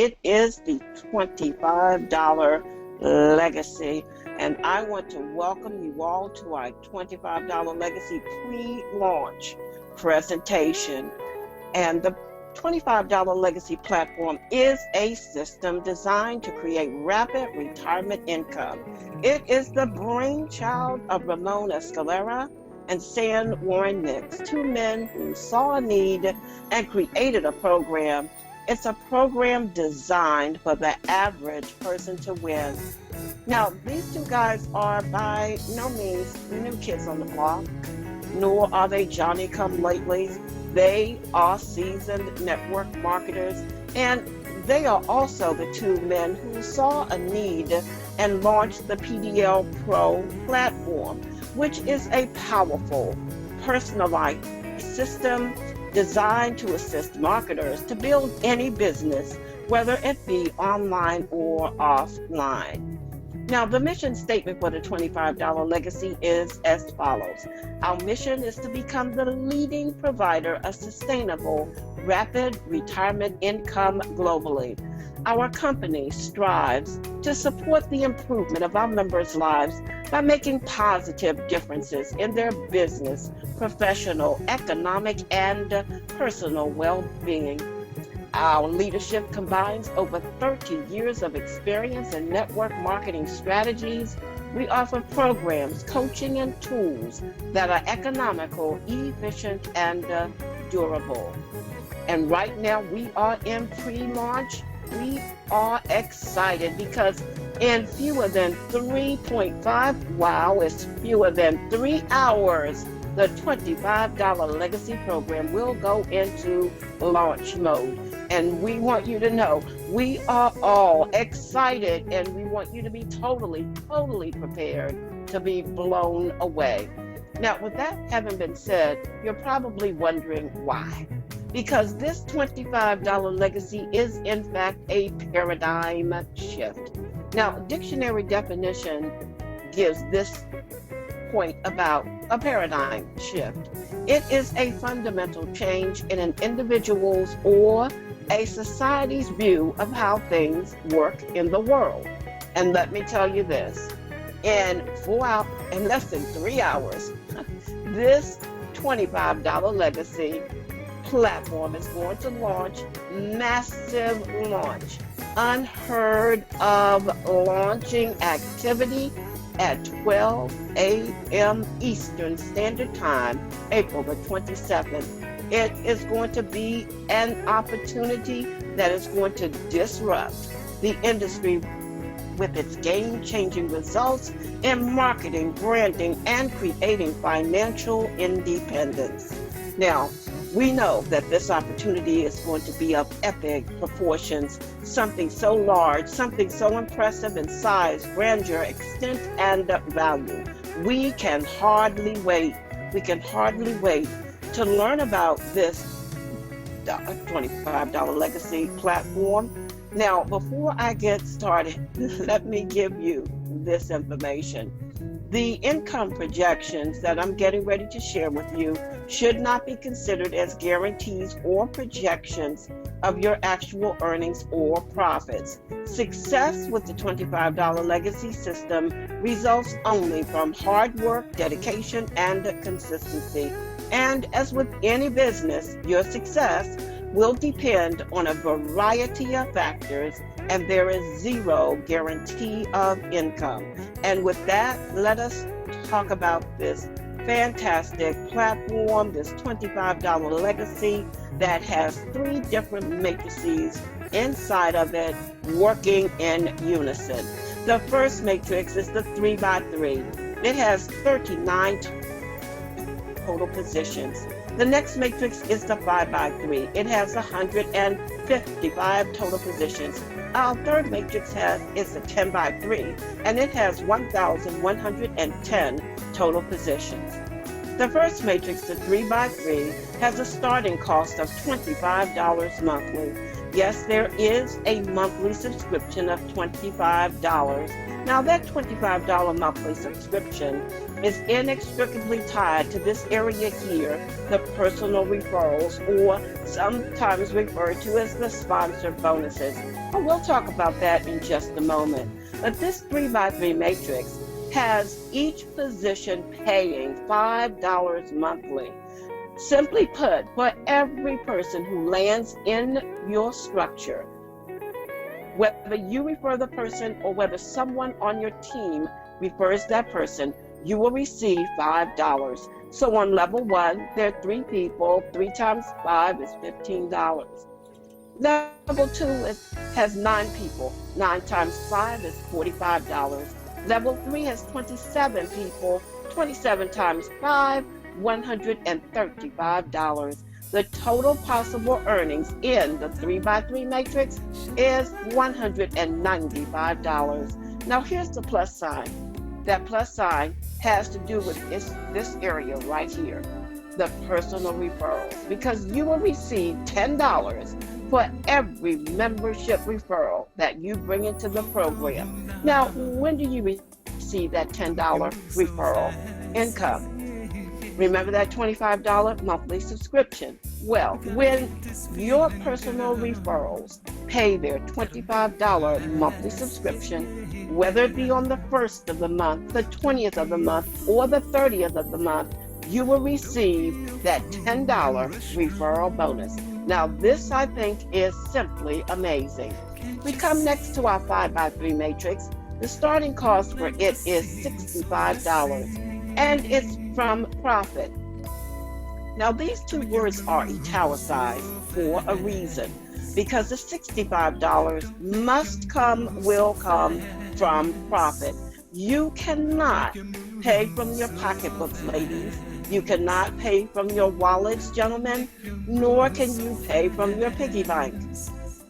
It is the $25 Legacy, and I want to welcome you all to our $25 Legacy pre-launch presentation. And the $25 Legacy platform is a system designed to create rapid retirement income. It is the brainchild of Ramon Escalera and San Warren Nix, two men who saw a need and created a program. It's a program designed for the average person to win. Now, these two guys are by no means new kids on the block, nor are they Johnny-come-latelys. They are seasoned network marketers, and they are also the two men who saw a need and launched the PDL Pro platform, which is a powerful, personalized system designed to assist marketers to build any business, whether it be online or offline. Now, the mission statement for the $25 Legacy is as follows. Our mission is to become the leading provider of sustainable, rapid retirement income globally. Our company strives to support the improvement of our members' lives by making positive differences in their business, professional, economic, and personal well-being. Our leadership combines over 30 years of experience in network marketing strategies. We offer programs, coaching, and tools that are economical, efficient, and durable. And right now we are in pre-launch. We are excited because in fewer than 3.5, wow, it's fewer than 3 hours, the $25 Legacy program will go into launch mode. And we want you to know we are all excited, and we want you to be totally prepared to be blown away. Now, with that having been said, you're probably wondering why. Because this $25 Legacy is in fact a paradigm shift. Now, dictionary definition gives this point about a paradigm shift. It is a fundamental change in an individual's or a society's view of how things work in the world. And let me tell you this, in less than 3 hours, this $25 Legacy platform is going to launch, massive launch, unheard of launching activity at 12 a.m. Eastern Standard Time, April the 27th. It is going to be an opportunity that is going to disrupt the industry with its game-changing results in marketing, branding, and creating financial independence. Now, we know that this opportunity is going to be of epic proportions, something so large, something so impressive in size, grandeur, extent, and value. We can hardly wait. We can hardly wait to learn about this $25 Legacy platform. Now, before I get started, let me give you this information. The income projections that I'm getting ready to share with you should not be considered as guarantees or projections of your actual earnings or profits. Success with the $25 Legacy system results only from hard work, dedication, and consistency. And as with any business, your success will depend on a variety of factors, and there is zero guarantee of income. And with that, let us talk about this fantastic platform, this $25 Legacy that has 3 different matrices inside of it working in unison. The first matrix is the 3x3. It has 39 total positions. The next matrix is the 5x3. It has 155 total positions. Our third matrix is the 10x3, and it has 1,110 total positions. The first matrix, the 3x3, has a starting cost of $25 monthly. Yes, there is a monthly subscription of $25. Now, that $25 monthly subscription is inextricably tied to this area here, the personal referrals, or sometimes referred to as the sponsor bonuses. And we'll talk about that in just a moment. But this 3x3 matrix has each position paying $5 monthly. Simply put, for every person who lands in your structure, whether you refer the person or whether someone on your team refers that person, you will receive $5. So on level 1, there are 3 people. 3 times 5 is $15. Level 2 has 9 people. 9 times 5 is $45. Level 3 has 27 people. 27 times 5, $135. The total possible earnings in the 3x3 matrix is $195. Now here's the plus sign. That plus sign has to do with this area right here, the personal referrals, because you will receive $10 for every membership referral that you bring into the program. Now, when do you receive that $10 referral income? Remember that $25 monthly subscription? Well, when your personal referrals pay their $25 monthly subscription, whether it be on the 1st of the month, the 20th of the month, or the 30th of the month, you will receive that $10 referral bonus. Now, this, I think, is simply amazing. We come next to our 5x3 matrix. The starting cost for it is $65, and it's from profit. Now, these 2 words are italicized for a reason, because the $65 will come from profit. You cannot pay from your pocketbooks, ladies. You cannot pay from your wallets, gentlemen, nor can you pay from your piggy bank.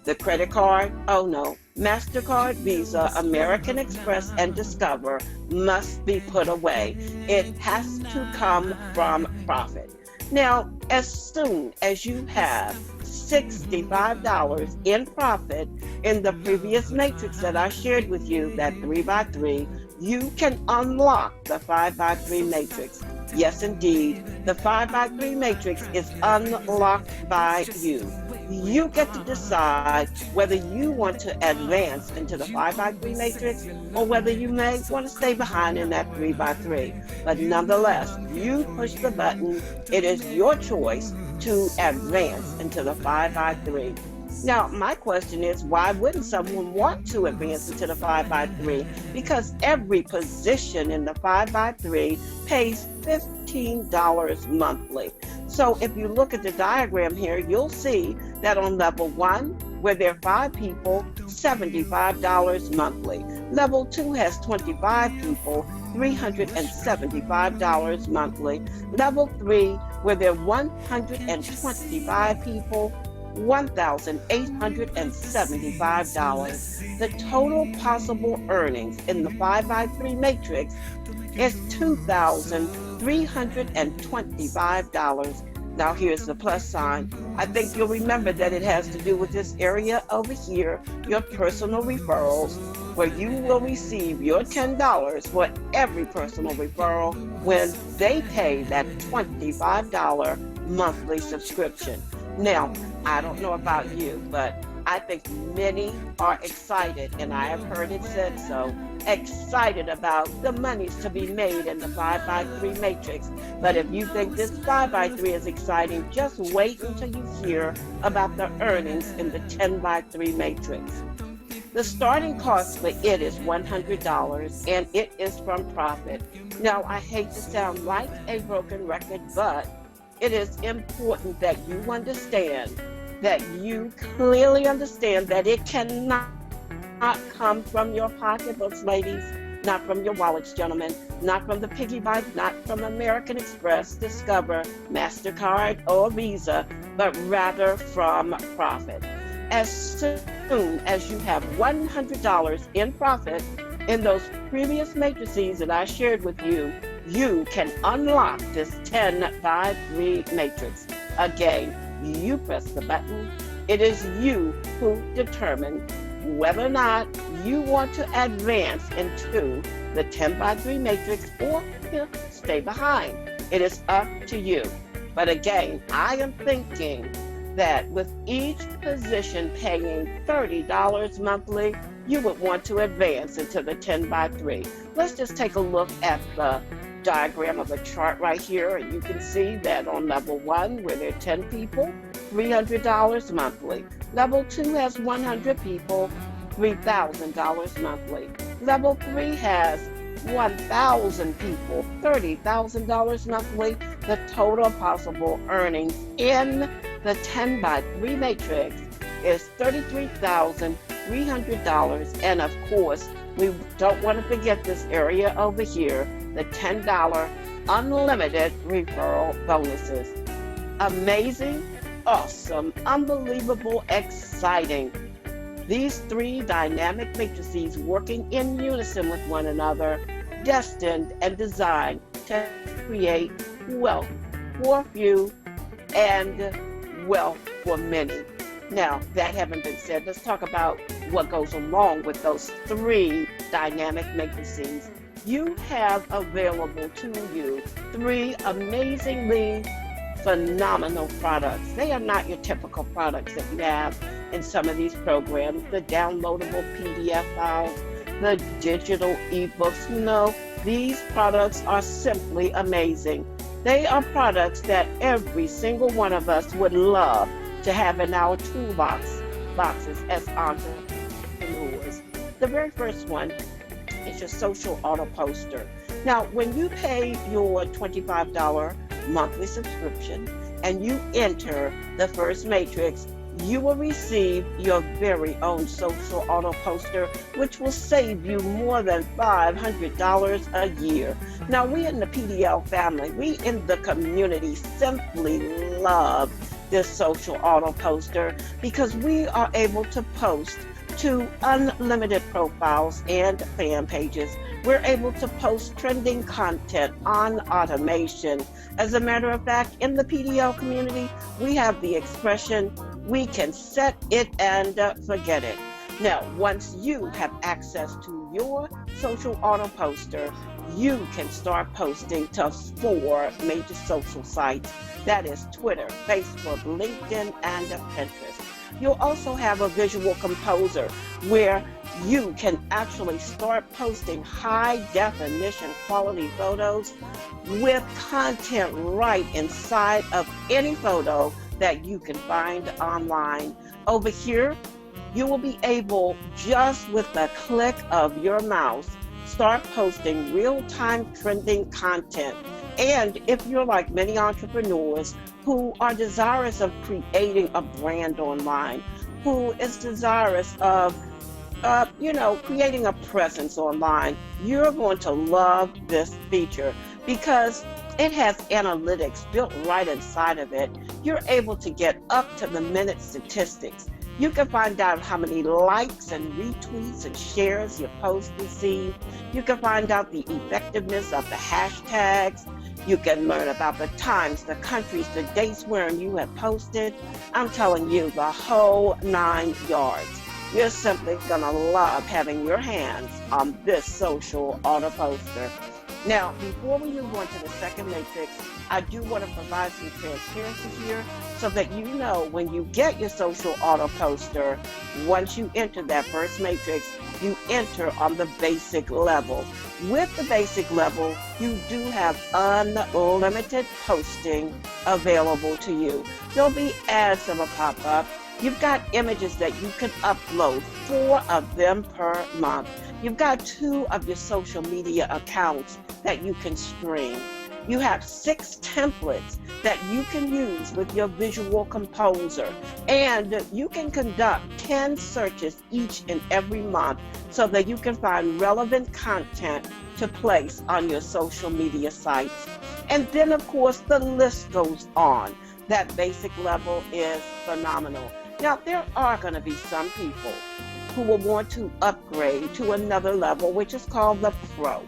The credit card, oh no. MasterCard, Visa, American Express, and Discover must be put away. It has to come from profit. Now, as soon as you have $65 in profit in the previous matrix that I shared with you, that 3x3, you can unlock the 5x3 matrix. Yes, indeed, the 5x3 matrix is unlocked by you. You get to decide whether you want to advance into the 5x3 matrix or whether you may want to stay behind in that 3x3. But nonetheless, you push the button. It is your choice to advance into the 5x3. Now, my question is, why wouldn't someone want to advance into the 5x3? Because every position in the 5x3 pays $15 monthly. So if you look at the diagram here, you'll see that on level 1, where there are 5 people, $75 monthly. Level 2 has 25 people, $375 monthly. Level 3, where there are 125 people, $1,875. The total possible earnings in the 5x3 matrix is $2,325. Now here's the plus sign. I think you'll remember that it has to do with this area over here, your personal referrals, where you will receive your $10 for every personal referral when they pay that $25 monthly subscription. Now, I don't know about you, but I think many are excited, and I have heard it said so, excited about the monies to be made in the 5x3 matrix. But if you think this 5x3 is exciting, just wait until you hear about the earnings in the 10x3 matrix. The starting cost for it is $100, and it is from profit. Now, I hate to sound like a broken record, but it is important that you understand, that you clearly understand that it cannot come from your pocketbooks, ladies, not from your wallets, gentlemen, not from the piggy bank, not from American Express, Discover, MasterCard, or Visa, but rather from profit. As soon as you have $100 in profit in those previous matrices that I shared with you, you can unlock this 10x3 matrix. Again, you press the button. It is you who determine whether or not you want to advance into the 10 by 3 matrix or stay behind. It is up to you. But again, I am thinking that with each position paying $30 monthly, you would want to advance into the 10 by 3. Let's just take a look at the diagram of a chart right here, and you can see that on level 1, where there are 10 people, $300 monthly. Level 2 has 100 people, $3,000 monthly. Level 3 has 1,000 people, $30,000 monthly. The total possible earnings in the 10 by 3 matrix is $33,300. And of course, we don't want to forget this area over here, the $10 unlimited referral bonuses. Amazing, awesome, unbelievable, exciting. These 3 dynamic matrices working in unison with one another, destined and designed to create wealth for few and wealth for many. Now, that having been said, let's talk about what goes along with those 3 dynamic matrices. You have available to you 3 amazingly phenomenal products. They are not your typical products that you have in some of these programs, the downloadable PDF files, the digital ebooks. No, these products are simply amazing. They are products that every single one of us would love to have in our boxes as entrepreneurs. The very first one is your social auto poster. Now, when you pay your $25 monthly subscription and you enter the first matrix, you will receive your very own social auto poster, which will save you more than $500 a year. Now, we in the PDL family, we in the community simply love this social auto poster because we are able to post to unlimited profiles and fan pages. We're able to post trending content on automation. As a matter of fact, in the PDL community, we have the expression, we can set it and forget it. Now, once you have access to your social auto poster, you can start posting to 4 major social sites. That is Twitter, Facebook, LinkedIn, and Pinterest. You'll also have a visual composer where you can actually start posting high definition quality photos with content right inside of any photo that you can find online. Over here, you will be able, just with the click of your mouse, start posting real-time trending content. And if you're like many entrepreneurs who are desirous of creating a brand online, who is desirous of creating a presence online, you're going to love this feature because it has analytics built right inside of it. You're able to get up to the minute statistics. You can find out how many likes and retweets and shares your post received. You can find out the effectiveness of the hashtags. You can learn about the times, the countries, the dates where you have posted. I'm telling you, the whole 9 yards. You're simply going to love having your hands on this social auto poster. Now, before we move on to the second matrix, I do want to provide some transparency here so that you know when you get your social auto poster, once you enter that first matrix, you enter on the basic level. With the basic level, you do have unlimited posting available to you. There'll be ads that will pop up. You've got images that you can upload, 4 of them per month. You've got 2 of your social media accounts that you can stream. You have 6 templates that you can use with your visual composer. And you can conduct 10 searches each and every month so that you can find relevant content to place on your social media sites. And then, of course, the list goes on. That basic level is phenomenal. Now, there are going to be some people who will want to upgrade to another level, which is called the Pro.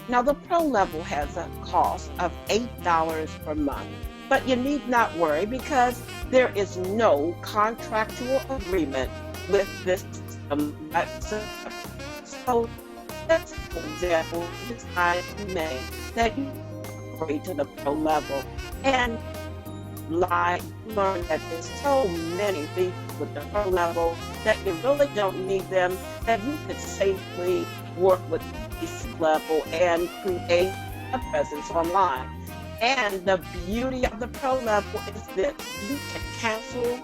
Now, the Pro level has a cost of $8 per month. But you need not worry because there is no contractual agreement with this system whatsoever. So, let's, for example, decide you may that you upgrade to the pro level and learn that there's so many features with the pro level that you really don't need them, that you could safely work with this level and create a presence online. And the beauty of the pro level is that you can cancel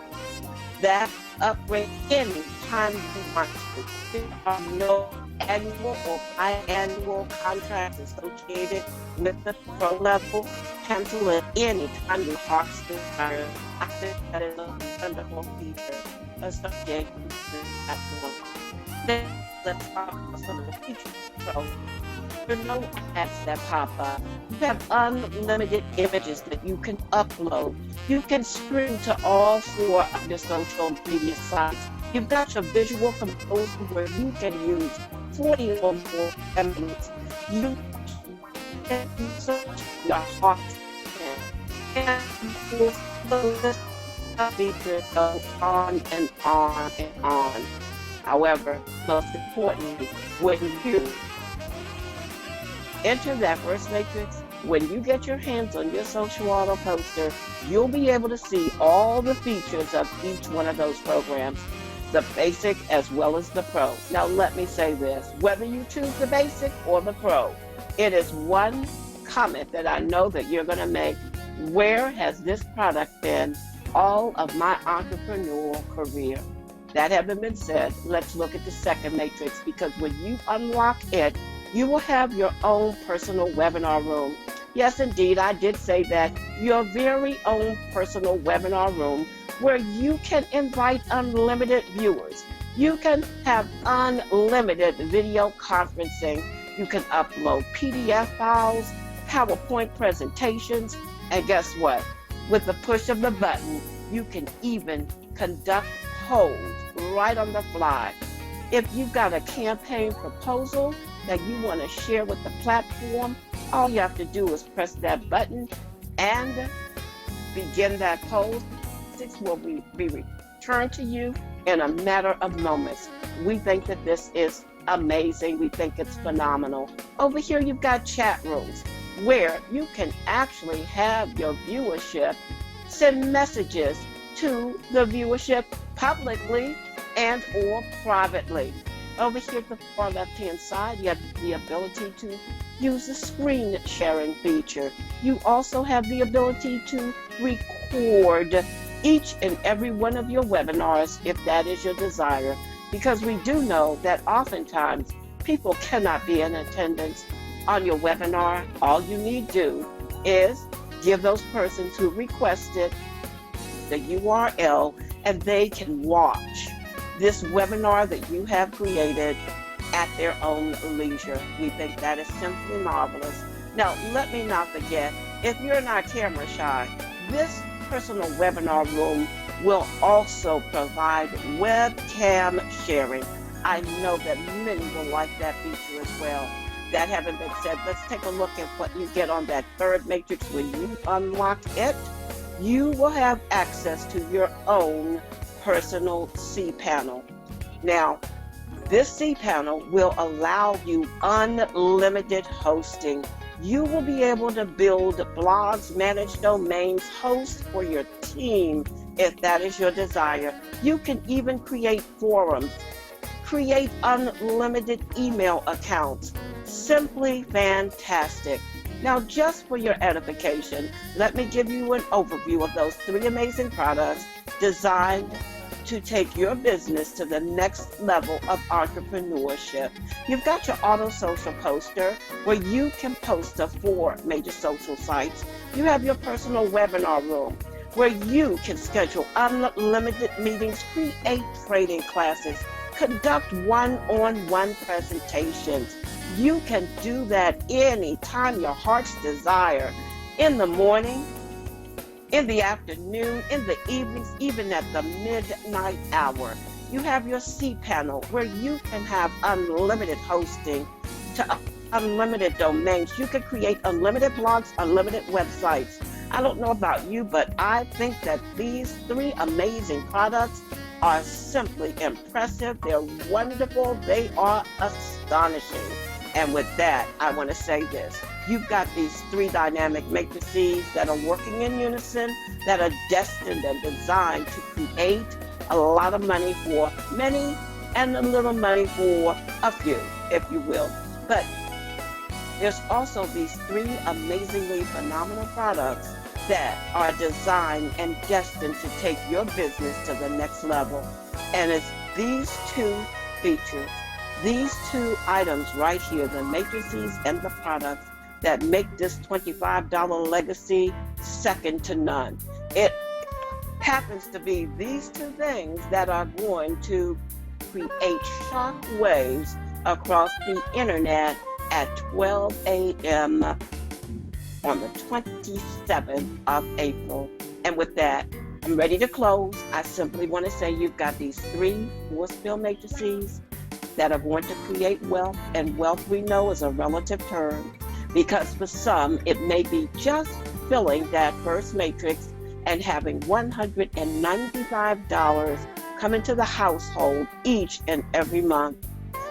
that upgrade anytime you want to. There are no annual or biannual contracts associated with the pro level. Cancel it anytime your heart's desire. I think that is a wonderful feature associated with this platform. Then let's talk about some of the features. So there are no ads that pop up. You have unlimited images that you can upload. You can stream to all 4 of your social media sites. You've got your visual composer where you can use 40 or more elements. You can use your heart and the list of features go on and on and on. However, most importantly, when you enter that first matrix, when you get your hands on your social auto poster, you'll be able to see all the features of each one of those programs, the basic as well as the pro. Now let me say this, whether you choose the basic or the pro, it is one comment that I know that you're going to make: where has this product been all of my entrepreneurial career? That having been said, let's look at the second matrix, because when you unlock it, you will have your own personal webinar room. Yes, indeed, I did say that. Your very own personal webinar room where you can invite unlimited viewers. You can have unlimited video conferencing. You can upload PDF files, PowerPoint presentations, and guess what? With the push of the button, you can even conduct polls right on the fly. If you've got a campaign proposal that you want to share with the platform, all you have to do is press that button and begin that poll. It will be returned to you in a matter of moments. We think that this is amazing. We think it's phenomenal. Over here, you've got chat rooms where you can actually have your viewership send messages to the viewership publicly and or privately. Over here at the far left-hand side, you have the ability to use the screen sharing feature. You also have the ability to record each and every one of your webinars if that is your desire, because we do know that oftentimes people cannot be in attendance on your webinar. All you need to do is give those persons who requested the URL and they can watch this webinar that you have created at their own leisure. We think that is simply marvelous. Now, let me not forget, if you're not camera shy, this personal webinar room will also provide webcam sharing. I know that many will like that feature as well. That having been said, let's take a look at what you get on that third matrix. When you unlock it, you will have access to your own personal cPanel. Now, this cPanel will allow you unlimited hosting. You will be able to build blogs, manage domains, host for your team if that is your desire. You can even create forums, create unlimited email accounts. Simply fantastic. Now, just for your edification, let me give you an overview of those 3 amazing products designed to take your business to the next level of entrepreneurship. You've got your auto social poster where you can post to 4 major social sites. You have your personal webinar room where you can schedule unlimited meetings, create training classes, conduct one-on-one presentations. You can do that anytime your heart's desire, in the morning, in the afternoon, in the evenings, even at the midnight hour. You have your cPanel where you can have unlimited hosting to unlimited domains. You can create unlimited blogs, unlimited websites. I don't know about you, but I think that these three amazing products are simply impressive. They're wonderful. They are astonishing. And with that, I want to say this. You've got these three dynamic matrices that are working in unison, that are destined and designed to create a lot of money for many and a little money for a few, if you will. But there's also these three amazingly phenomenal products that are designed and destined to take your business to the next level. And it's these two features, these two items right here, the matrices and the products, that make this $25 legacy second to none. It happens to be these two things that are going to create shock waves across the internet at 12 a.m. on the 27th of April. And with that, I'm ready to close. I simply want to say you've got these three force field matrices that are going to create wealth, and wealth we know is a relative term, because for some it may be just filling that first matrix and having $195 come into the household each and every month.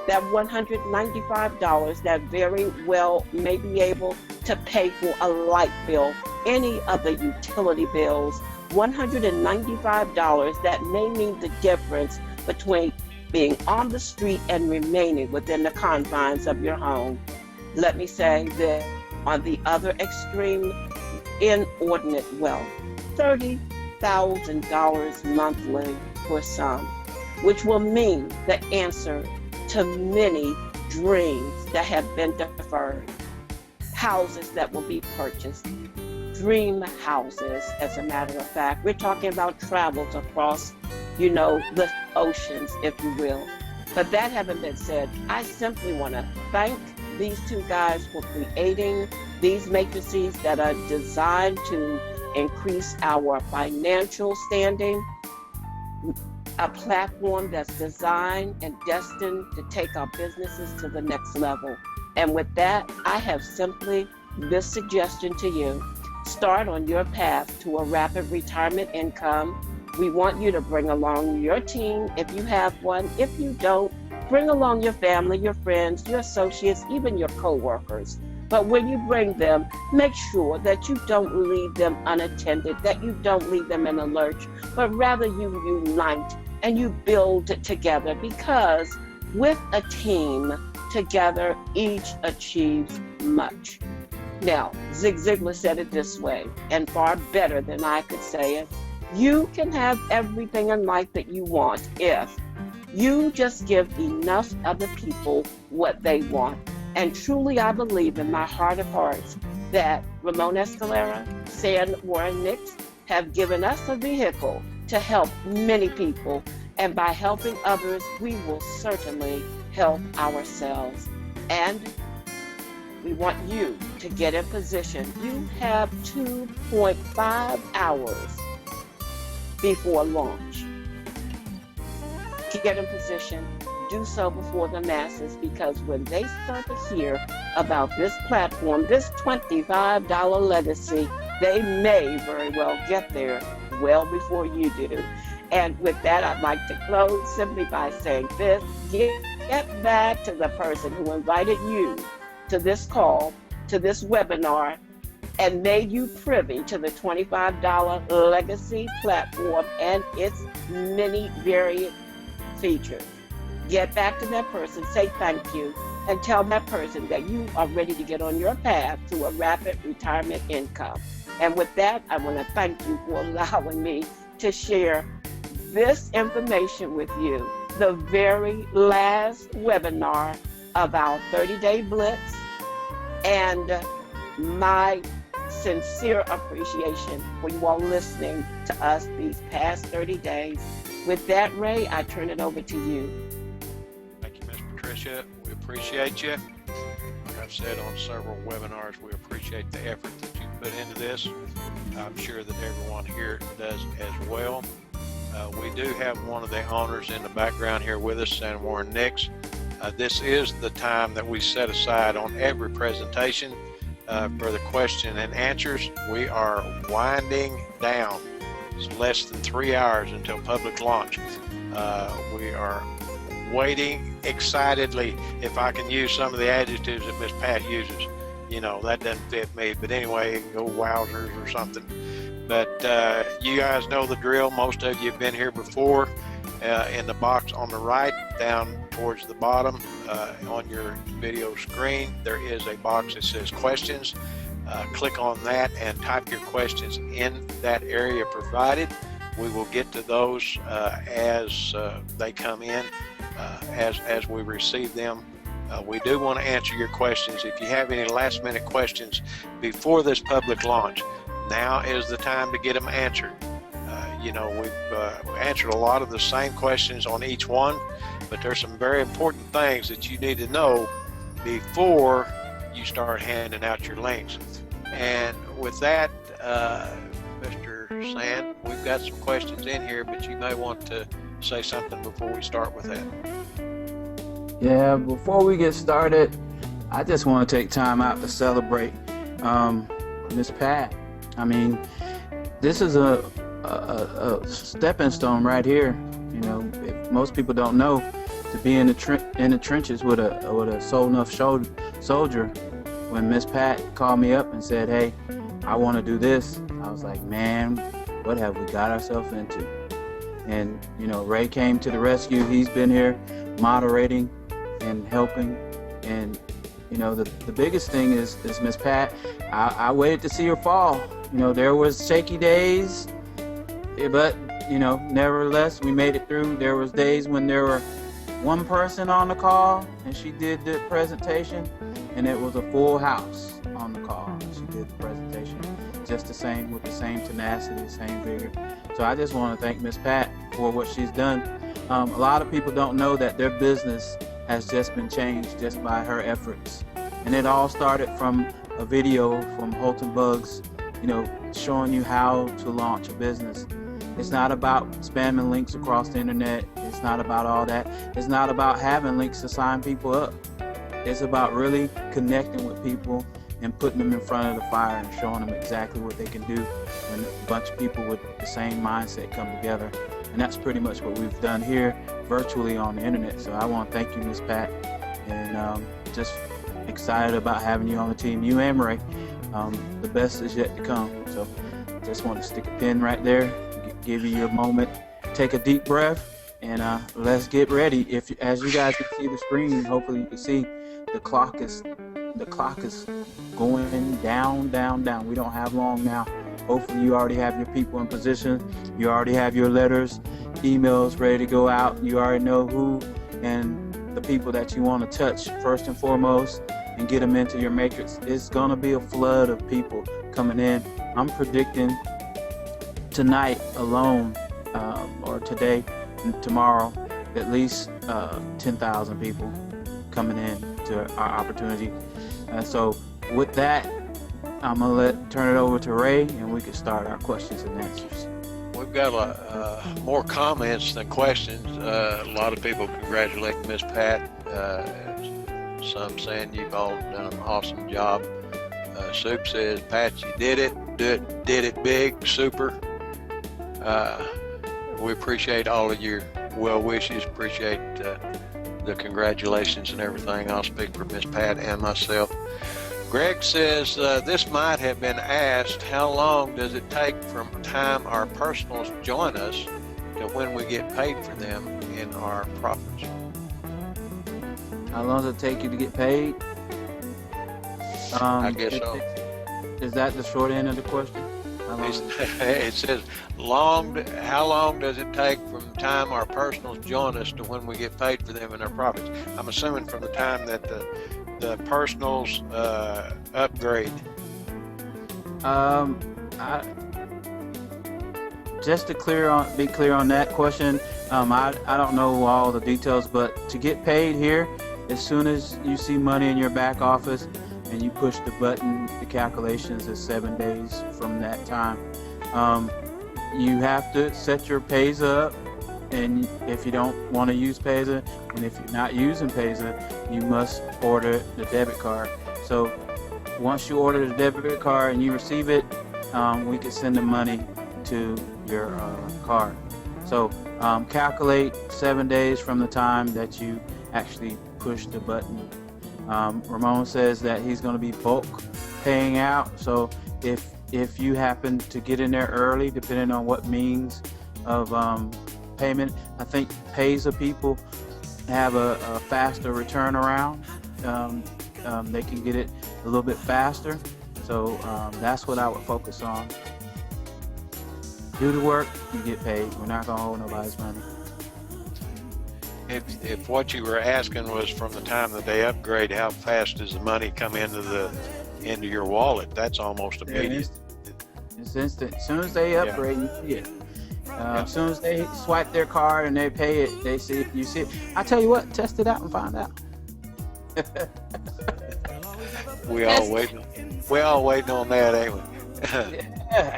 That $195 that very well may be able to pay for a light bill, any of the utility bills. $195 that may mean the difference between being on the street and remaining within the confines of your home. Let me say that on the other extreme, inordinate wealth, $30,000 monthly for some, which will mean the answer to many dreams that have been deferred, houses that will be purchased, dream houses, as a matter of fact. We're talking about travels across, the oceans, if you will. But that having been said, I simply want to thank these two guys for creating these matrices that are designed to increase our financial standing, a platform that's designed and destined to take our businesses to the next level. And with that, I have simply this suggestion to you. Start on your path to a rapid retirement income. We want you to bring along your team if you have one. If you don't, bring along your family, your friends, your associates, even your co-workers. But when you bring them, make sure that you don't leave them unattended, that you don't leave them in a lurch, but rather you unite and you build together, because with a team, together each achieves much. Now, Zig Ziglar said it this way, and far better than I could say it. You can have everything in life that you want if you just give enough other people what they want. And truly, I believe in my heart of hearts that Ramon Escalera, San Warren Nix have given us a vehicle to help many people. And by helping others, we will certainly help ourselves. And we want you to get in position. You have 2.5 hours before launch. Get in position. Do so before the masses, because when they start to hear about this platform, this $25 legacy, they may very well get there well before you do. And with that, I'd like to close simply by saying this: get back to the person who invited you to this call, to this webinar, and made you privy to the $25 legacy platform and its many varied features. Get back to that person, say thank you, and tell that person that you are ready to get on your path to a rapid retirement income. And with that, I want to thank you for allowing me to share this information with you, the very last webinar of our 30-day blitz, and my sincere appreciation for you all listening to us these past 30 days. With that, Ray, I turn it over to you. Thank you, Ms. Patricia. We appreciate you. Like I've said on several webinars, we appreciate the effort that you put into this. I'm sure that everyone here does as well. We do have one of the owners in the background here with us, San Warren Nix. This is the time that we set aside on every presentation for the question and answers. We are winding down. It's less than 3 hours until public launch. We are waiting excitedly, if I can use some of the adjectives that Miss Pat uses. You know, that doesn't fit me, but anyway, go wowzers or something. But you guys know the drill. Most of you have been here before. In the box on the right, down towards the bottom on your video screen, there is a box that says questions. Click on that and type your questions in that area provided. We will get to those as they come in, as we receive them. We do want to answer your questions. If you have any last minute questions before this public launch, now is the time to get them answered. You know, we've answered a lot of the same questions on each one, but there's some very important things that you need to know before you start handing out your links. And with that, Mr. Sand, we've got some questions in here, but you may want to say something before we start with that. Yeah, before we get started, I just want to take time out to celebrate Miss Pat. I mean, this is a stepping stone right here. You know, if most people don't know, to be in the trenches with a soul enough soldier. When Miss Pat called me up and said, "Hey, I want to do this," I was like, "Man, what have we got ourselves into?" And you know, Ray came to the rescue. He's been here moderating and helping. And you know, the biggest thing is Miss Pat. I waited to see her fall. You know, there was shaky days, but you know, nevertheless, we made it through. There was days when there were one person on the call and she did the presentation, and it was a full house on the call and she did the presentation, just the same, with the same tenacity, the same vigor. So I just want to thank Miss Pat for what she's done. A lot of people don't know that their business has just been changed just by her efforts, and it all started from a video from Holton Bugs, you know, showing you how to launch a business. It's not about spamming links across the internet. It's not about all that. It's not about having links to sign people up. It's about really connecting with people and putting them in front of the fire and showing them exactly what they can do when a bunch of people with the same mindset come together. And that's pretty much what we've done here virtually on the internet. So I want to thank you, Ms. Pat, and just excited about having you on the team, you and Ray. The best is yet to come. So just want to stick a pin right there, give you your moment, take a deep breath, and let's get ready. As you guys can see the screen, hopefully you can see the clock is going down, down, down. We don't have long now. Hopefully you already have your people in position. You already have your letters, emails ready to go out. You already know who and the people that you want to touch first and foremost and get them into your matrix. It's going to be a flood of people coming in. I'm predicting tonight alone, or today and tomorrow, at least 10,000 people coming in to our opportunity. So with that, I'm gonna turn it over to Ray, and we can start our questions and answers. We've got more comments than questions. A lot of people congratulating Miss Pat. Some saying you've all done an awesome job. Soup says, Pat, you did it big, super. We appreciate all of your well wishes, appreciate the congratulations and everything. I'll speak for Miss Pat and myself. Greg says, this might have been asked, how long does it take from time our personals join us to when we get paid for them in our profits? How long does it take you to get paid? I guess so. Is that the short end of the question? It says, how long does it take from the time our personals join us to when we get paid for them in our profits? I'm assuming from the time that the personals upgrade. Just to be clear on that question, I don't know all the details, but to get paid here, as soon as you see money in your back office and you push the button, the calculations is 7 days from that time. You have to set your Payza up, and if you don't want to use Payza, and if you're not using Payza, you must order the debit card. So once you order the debit card and you receive it, we can send the money to your card. So calculate 7 days from the time that you actually push the button. Ramon says that he's going to be bulk paying out. So if you happen to get in there early, depending on what means of payment, I think Pays of people have a faster return around. They can get it a little bit faster. So that's what I would focus on. Do the work, you get paid. We're not going to hold nobody's money. If what you were asking was from the time that they upgrade, how fast does the money come into your wallet? That's almost immediate. It's instant. As soon as they upgrade, you see it. As soon as they swipe their card and they pay it, you see it. I tell you what, test it out and find out. We all waiting on that, ain't we? Yeah,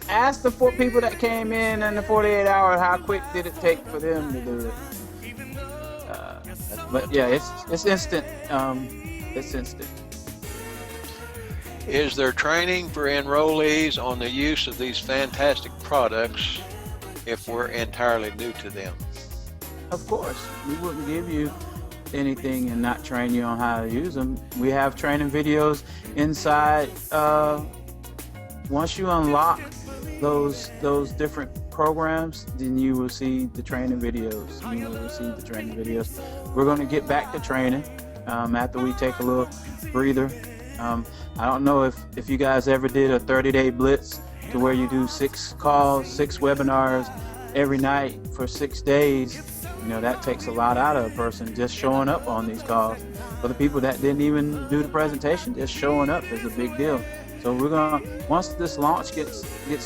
ask the 4 people that came in the 48 hours how quick did it take for them to do it. But yeah, it's instant. It's instant. Is there training for enrollees on the use of these fantastic products if we're entirely new to them? Of course, we wouldn't give you anything and not train you on how to use them. We have training videos inside. Once you unlock those different programs, then you will see the training videos. You will receive the training videos. We're going to get back to training after we take a little breather. I don't know if you guys ever did a 30-day blitz to where you do 6 calls, 6 webinars every night for 6 days. You know, that takes a lot out of a person just showing up on these calls. For the people that didn't even do the presentation, just showing up is a big deal. So we're gonna, once this launch gets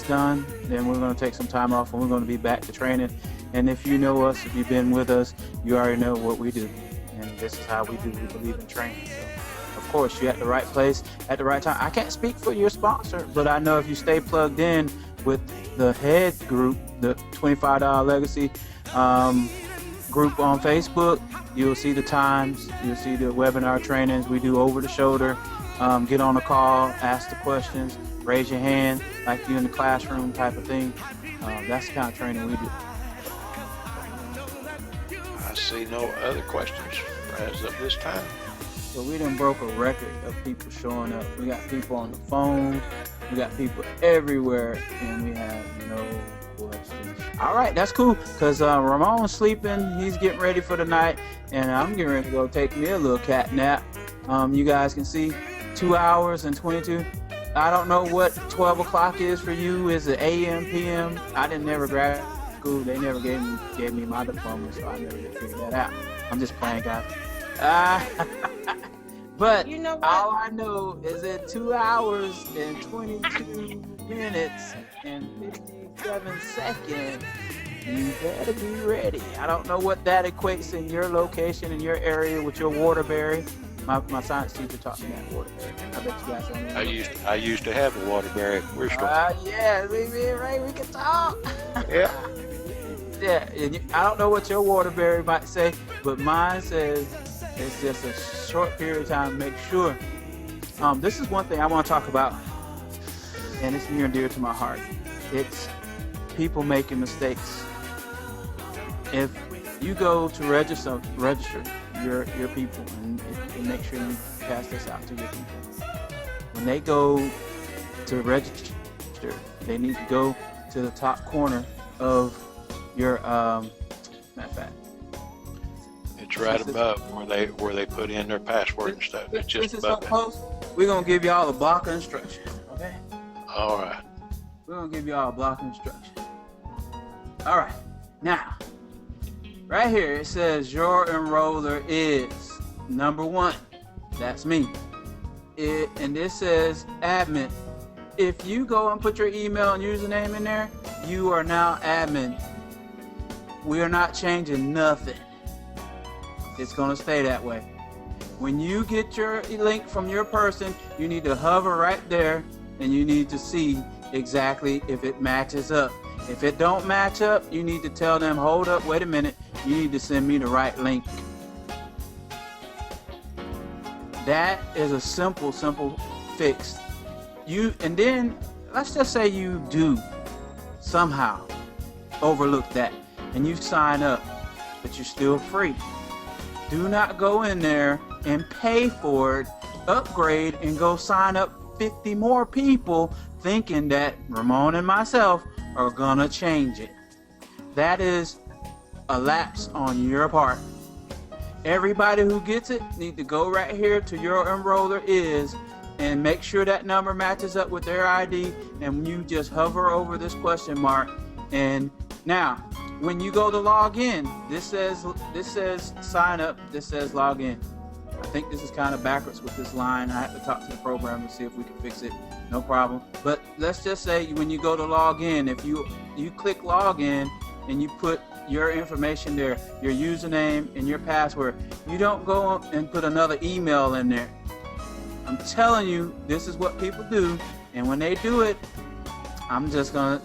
done, then we're gonna take some time off and we're gonna be back to training. And if you know us, if you've been with us, you already know what we do. And this is how we do. We believe in training. So of course, you're at the right place at the right time. I can't speak for your sponsor, but I know if you stay plugged in with the head group, the $25 Legacy group on Facebook, you'll see the times, you'll see the webinar trainings we do over the shoulder. Get on a call, ask the questions, raise your hand like you're in the classroom type of thing. That's the kind of training we do. I see no other questions as of this time. So we done broke a record of people showing up. We got people on the phone, we got people everywhere, and we have no questions. All right, that's cool, because Ramon's sleeping, he's getting ready for the night, and I'm getting ready to go take me a little cat nap. You guys can see 2 hours and 22. I don't know what 12 o'clock is for you. Is it AM, PM? I didn't never grad school. They never gave me my diploma, so I never did figure that out. I'm just playing, guys. But You know what? all I know is that 2 hours and 22 minutes and 57 seconds, you better be ready. I don't know what that equates in your location, in your area with your Waterbury. My science teacher taught me that Waterbury. I bet you guys don't know. I used to have a Waterbury. We're still. Yeah, right, we can talk. Yeah. Yeah, and I don't know what your Waterbury might say, but mine says it's just a short period of time. Make sure. This is one thing I want to talk about, and it's near and dear to my heart. It's people making mistakes. If you go to register your people, and make sure you pass this out to your people. When they go to register, they need to go to the top corner of your matter of fact. It's right above where they put in their password and stuff. It's just above that. Close. We're gonna give y'all a block of instruction. Okay. All right. We're gonna give y'all a block of instruction. All right. Now, right here it says your enroller is number 1. That's me. And this says admin. If you go and put your email and username in there, you are now admin. We are not changing nothing. It's gonna stay that way. When you get your link from your person, you need to hover right there and you need to see exactly if it matches up. If it don't match up, you need to tell them, hold up, wait a minute, you need to send me the right link. That is a simple fixed. And then let's just say you do somehow overlook that and you sign up, but you're still free. Do not go in there and pay for it, upgrade, and go sign up 50 more people thinking that Ramon and myself are gonna change it. That is a lapse on your part. Everybody who gets it need to go right here to your enroller is and make sure that number matches up with their ID, and you just hover over this question mark. And now when you go to log in, this says sign up, this says log in. I think this is kind of backwards with this line. I have to talk to the program to see if we can fix it. No problem. But let's just say when you go to log in, if you click log in and you put your information there, your username and your password, you don't go and put another email in there. I'm telling you, this is what people do, and when they do it, I'm just gonna.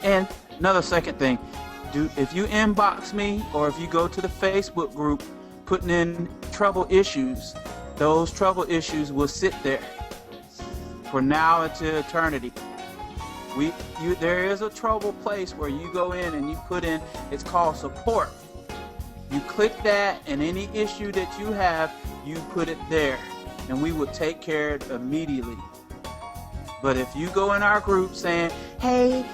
And another second thing, if you inbox me or if you go to the Facebook group putting in trouble issues, those trouble issues will sit there for now into eternity. There is a trouble place where you go in and you put in, it's called support. You click that, and any issue that you have, you put it there, and we will take care of it immediately. But if you go in our group saying, hey,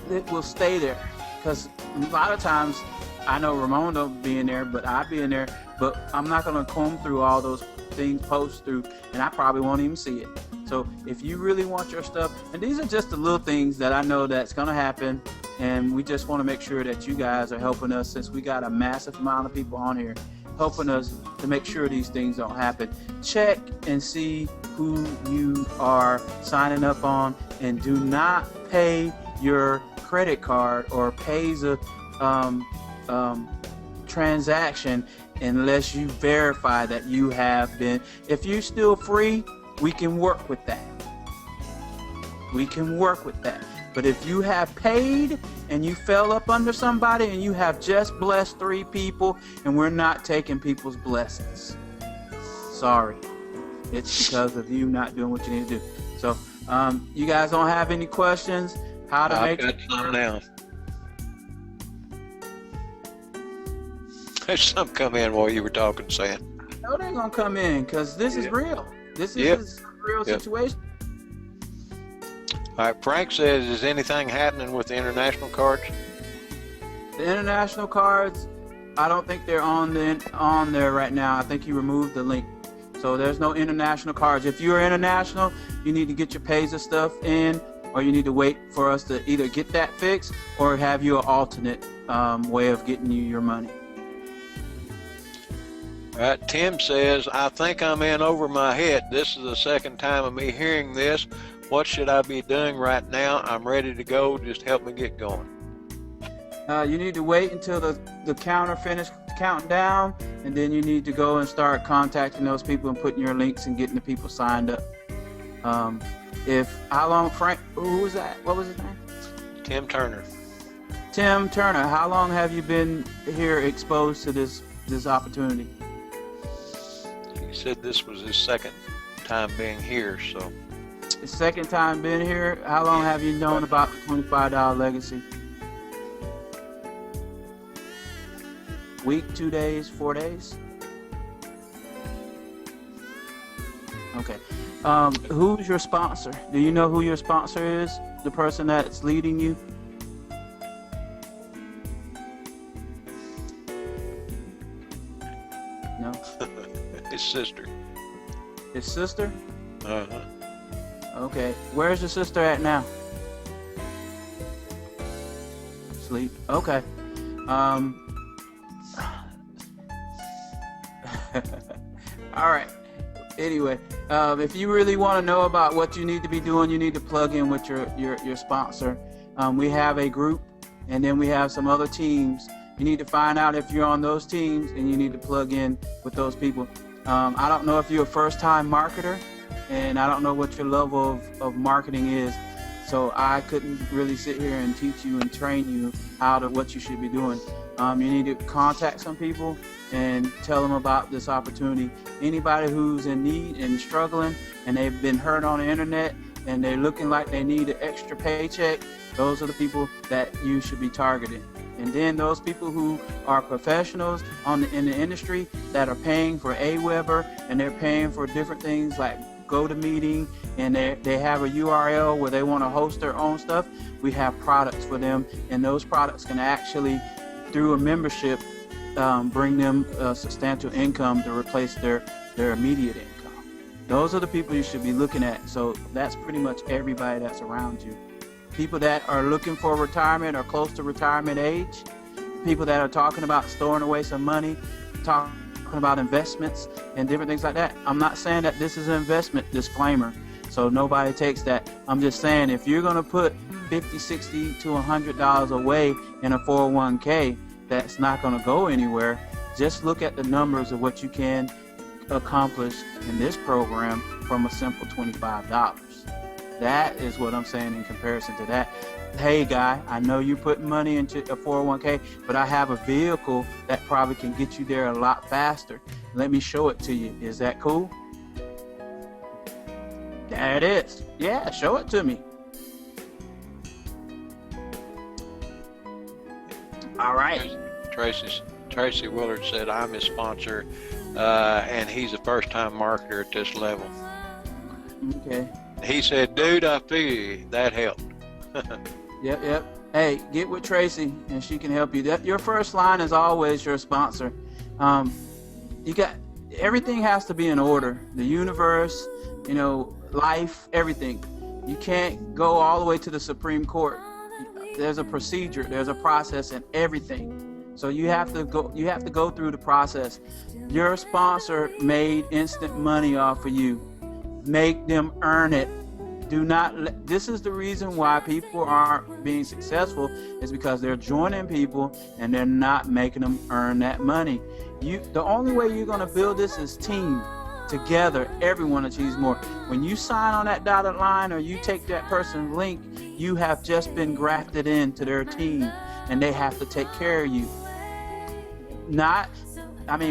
it will stay there. Because a lot of times, I know Ramon don't be in there, but I be in there, but I'm not gonna comb through all those things, post through, and I probably won't even see it. So if you really want your stuff, and these are just the little things that I know that's gonna happen, and we just wanna make sure that you guys are helping us, since we got a massive amount of people on here, helping us to make sure these things don't happen. Check and see who you are signing up on, and do not pay your credit card or pays a transaction unless you verify that you have been. If you're still free, we can work with that. We can work with that. But if you have paid and you fell up under somebody and you have just blessed 3 people, and we're not taking people's blessings. Sorry. It's because of you not doing what you need to do. So, you guys don't have any questions? How to I've got some now. There's some come in while you were talking, Sam. No, they're gonna come in because this is real. This is a real situation. All right, Frank says, is anything happening with the international cards? The international cards, I don't think they're on there right now. I think he removed the link. So there's no international cards. If you're international, you need to get your Payza stuff in, or you need to wait for us to either get that fixed or have you an alternate way of getting you your money. All right, Tim says, I think I'm in over my head. This is the second time of me hearing this. What should I be doing right now? I'm ready to go. Just help me get going. You need to wait until the counter finishes counting down, and then you need to go and start contacting those people and putting your links and getting the people signed up. How long, Frank, who was that? What was his name? Tim Turner. Tim Turner, how long have you been here exposed to this opportunity? He said this was his second time being here, so. His second time being here. How long have you known about the $25 legacy? Week, 2 days, 4 days? Okay. Who's your sponsor? Do you know who your sponsor is? The person that's leading you? No? His sister. His sister? Uh-huh. Okay. Where's your sister at now? Sleep. Okay. All right. Anyway, if you really want to know about what you need to be doing, you need to plug in with your sponsor. We have a group, and then we have some other teams. You need to find out if you're on those teams, and you need to plug in with those people. I don't know if you're a first-time marketer, and I don't know what your level of marketing is, so I couldn't really sit here and teach you and train you what you should be doing. You need to contact some people and tell them about this opportunity. Anybody who's in need and struggling and they've been hurt on the internet and they're looking like they need an extra paycheck, those are the people that you should be targeting. And then those people who are professionals in the industry that are paying for Aweber and they're paying for different things like GoToMeeting, and they have a URL where they want to host their own stuff, we have products for them, and those products can actually, through a membership, bring them a substantial income to replace their immediate income. Those are the people you should be looking at. So that's pretty much everybody that's around you. People that are looking for retirement or close to retirement age, people that are talking about storing away some money, talking about investments and different things like that. I'm not saying that this is an investment, disclaimer, so nobody takes that. I'm just saying if you're going to put $50, $60 to $100 away in a 401k, that's not going to go anywhere. Just look at the numbers of what you can accomplish in this program from a simple $25. That is what I'm saying in comparison to that. Hey guy, I know you put money into a 401k, but I have a vehicle that probably can get you there a lot faster. Let me show it to you. Is that cool? There it is. Yeah, show it to me. All right. Tracy Willard said, I'm his sponsor, and he's a first-time marketer at this level. Okay. He said, dude, I feel you. That helped. Yep. Hey, get with Tracy, and she can help you. Your first line is always your sponsor. You got everything has to be in order. The universe, life, everything. You can't go all the way to the Supreme Court. There's a procedure. There's a process in everything. So you have to go. You have to go through the process. Your sponsor made instant money off of you. Make them earn it. This is the reason why people aren't being successful, is because they're joining people and they're not making them earn that money. The only way you're going to build this is team. Together, everyone achieves more. When you sign on that dotted line or you take that person's link, you have just been grafted into their team and they have to take care of you.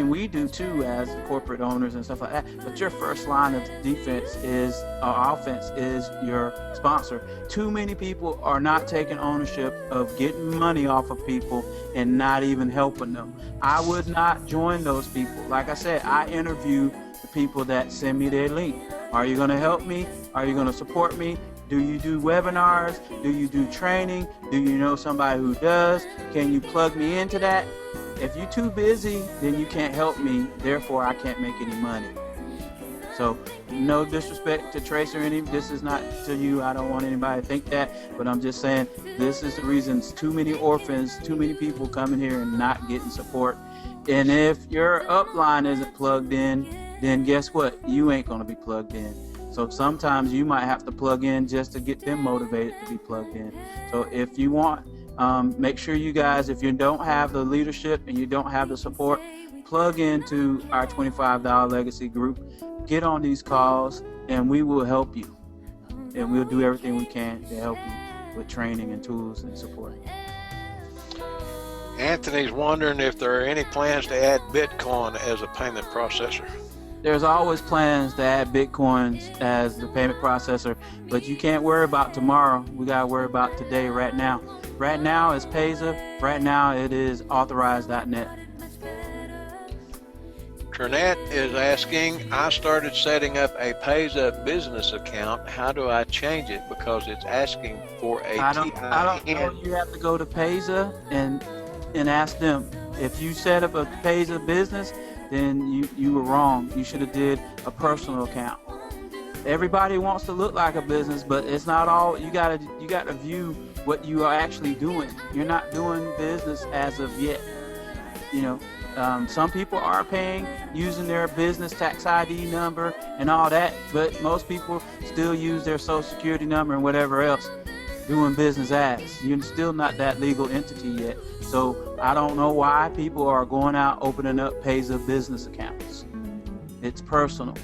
We do too as corporate owners and stuff like that, but your first line of offense is your sponsor. Too many people are not taking ownership of getting money off of people and not even helping them. I would not join those people. Like I said, I interview the people that send me their link. Are you going to help me? Are you going to support me? Do you do webinars? Do you do training? Do you know somebody who does? Can you plug me into that? If you're too busy, then you can't help me. Therefore, I can't make any money. So, no disrespect to Trace or any. This is not to you. I don't want anybody to think that. But I'm just saying, this is the reasons too many orphans, too many people coming here and not getting support. And if your upline isn't plugged in, then guess what? You ain't going to be plugged in. So sometimes you might have to plug in just to get them motivated to be plugged in. So if you want, make sure you guys, if you don't have the leadership and you don't have the support, plug into our $25 legacy group, get on these calls, and we will help you. And we'll do everything we can to help you with training and tools and support. Anthony's wondering if there are any plans to add Bitcoin as a payment processor. There's always plans to add Bitcoins as the payment processor, but you can't worry about tomorrow. We got to worry about today, right now. Right now it's Payza. Right now it is authorized.net. Trinette is asking, I started setting up a Payza business account. How do I change it? Because it's asking for a I don't know. You have to go to Payza and ask them. If you set up a Payza business, then you were wrong. You should have did a personal account. Everybody wants to look like a business, but it's not all. You gotta view what you are actually doing. You're not doing business as of yet. Some people are paying using their business tax ID number and all that, but most people still use their social security number and whatever else doing business as. You're still not that legal entity yet. So I don't know why people are going out opening up Payza business accounts. It's personal.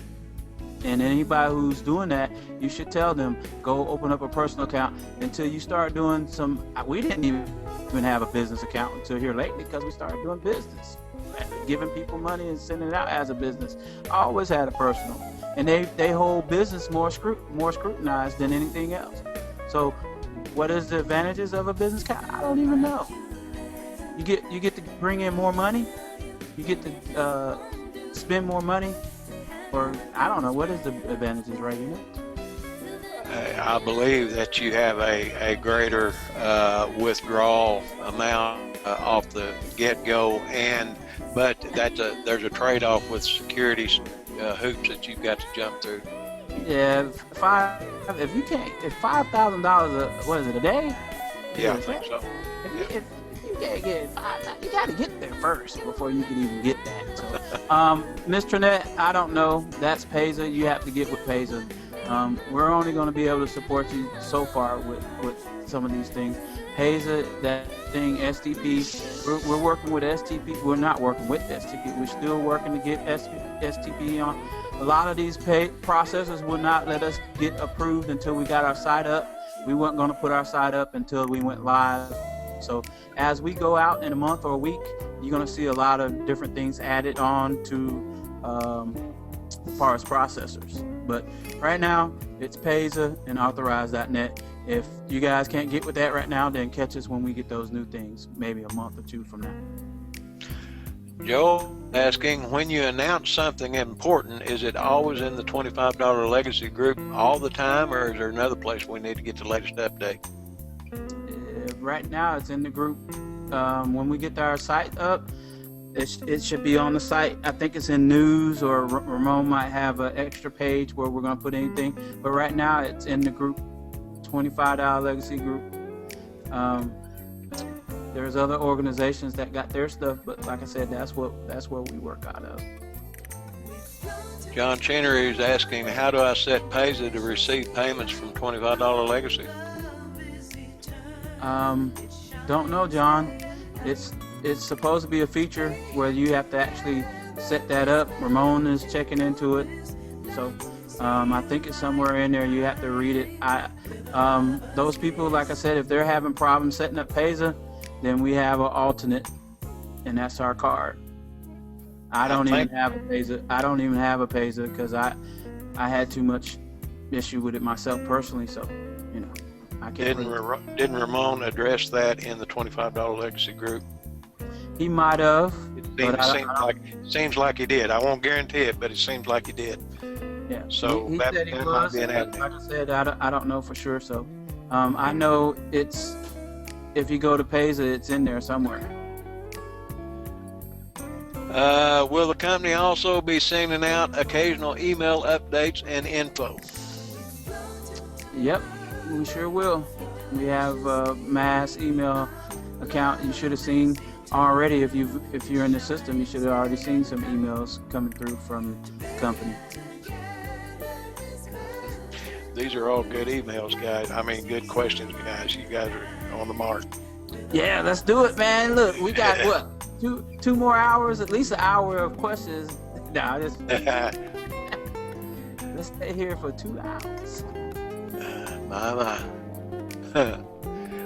And anybody who's doing that, you should tell them, go open up a personal account until you start doing some. We didn't even have a business account until here lately because we started doing business, giving people money and sending it out as a business. I always had a personal, and they hold business more scrutinized than anything else. So what is the advantages of a business account? I don't even know. You get to bring in more money. You get to spend more money. Or I don't know, what is the advantages, right? You know? I believe that you have a greater withdrawal amount off the get-go, but there's a trade-off with securities hoops that you've got to jump through. Yeah, if $5,000, what is it, a day? Yeah, I think so. If you can't get $5,000, you got to get there first before you can even get that. So, Ms. Trinette, I don't know. That's Payza. You have to get with Payza. We're only going to be able to support you so far with some of these things. Payza, that thing, STP, we're working with STP. We're not working with STP. We're still working to get STP on. A lot of these processors would not let us get approved until we got our site up. We weren't going to put our site up until we went live. So as we go out in a month or a week, you're going to see a lot of different things added on to as far as processors. But right now, it's Payza and Authorize.net. If you guys can't get with that right now, then catch us when we get those new things, maybe a month or two from now. Joe asking, when you announce something important, is it always in the $25 legacy group all the time, or is there another place we need to get the latest update? Right now, it's in the group. When we get our site up, it should be on the site. I think it's in news, or Ramon might have an extra page where we're going to put anything. But right now, it's in the group, $25 legacy group. There's other organizations that got their stuff, but like I said, that's where we work out of. John Chenery is asking, how do I set Payza to receive payments from $25 legacy? Don't know, John. It's supposed to be a feature where you have to actually set that up. Ramon is checking into it, so I think it's somewhere in there. You have to read it. Those people, like I said, if they're having problems setting up Payza, then we have an alternate, and that's our card. I don't even have a Payza because I had too much issue with it myself personally. So, you know, I can't. Didn't Ramon address that in the $25 legacy group? He might have. It seems like he did. I won't guarantee it, but it seems like he did. Yeah. So he said he was. Like I said, I don't know for sure. So, I know it's. If you go to Payza, it's in there somewhere. Will the company also be sending out occasional email updates and info? Yep, we sure will. We have a mass email account. You should have seen already. If you're in the system, you should have already seen some emails coming through from the company. These are all good emails, guys. I mean, good questions, guys. You guys are on the mark. Yeah, let's do it, man. Look, we got what? Two more hours, at least an hour of questions. Nah, let's stay here for 2 hours. My.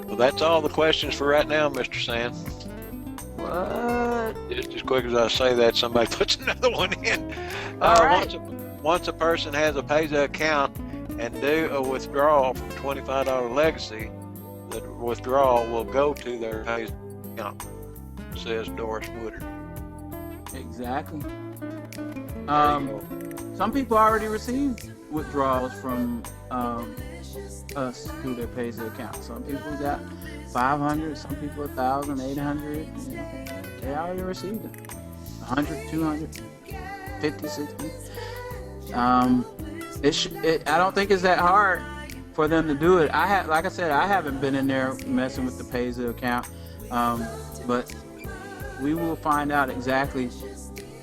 Well, that's all the questions for right now, Mr. Sand. What? Just as quick as I say that, somebody puts another one in. All right. Once a person has a Payza account and do a withdrawal from $25 legacy, the withdrawal will go to their Payza account, says Doris Woodard. Exactly. Some people already received withdrawals from us through their Payza account. Some people got 500, some people 1,000, 800. You know, they already received them. 100, 200, 50, 60. I don't think it's that hard for them to do it. Like I said, I haven't been in there messing with the Payza account, but we will find out exactly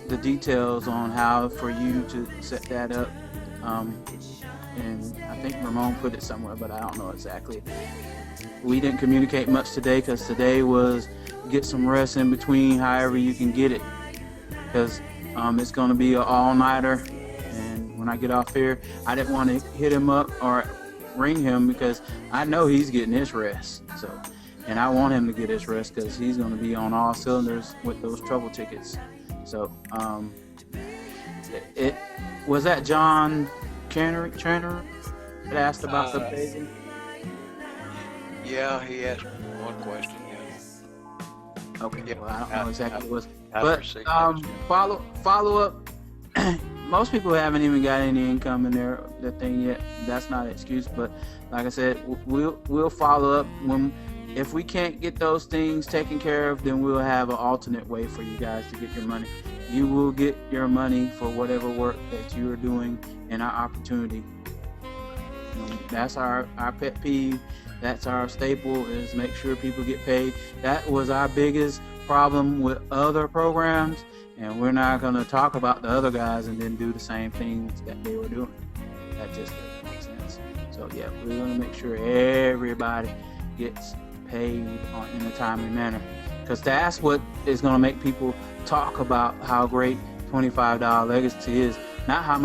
the details on how for you to set that up. And I think Ramon put it somewhere, but I don't know exactly. We didn't communicate much today because today was get some rest in between however you can get it, because it's going to be an all-nighter, and when I get off here. I didn't want to hit him up or ring him because I know he's getting his rest. So, and I want him to get his rest because he's going to be on all cylinders with those trouble tickets. So, it was that John Trainer that asked about the baby. Yeah, he asked one question. Yeah. Okay. Yeah, Well, I don't know exactly what it was, I've but received follow up. Most people haven't even got any income in their thing yet. That's not an excuse, but like I said, we'll follow up if we can't get those things taken care of. Then we'll have an alternate way for you guys to get your money. You will get your money for whatever work that you are doing in our opportunity. That's our pet peeve. That's our staple, is make sure people get paid. That was our biggest problem with other programs, and we're not going to talk about the other guys and then do the same things that they were doing. That just doesn't make sense. So yeah, we're going to make sure everybody gets paid in a timely manner, because that's what is going to make people talk about how great $25 legacy is. Not how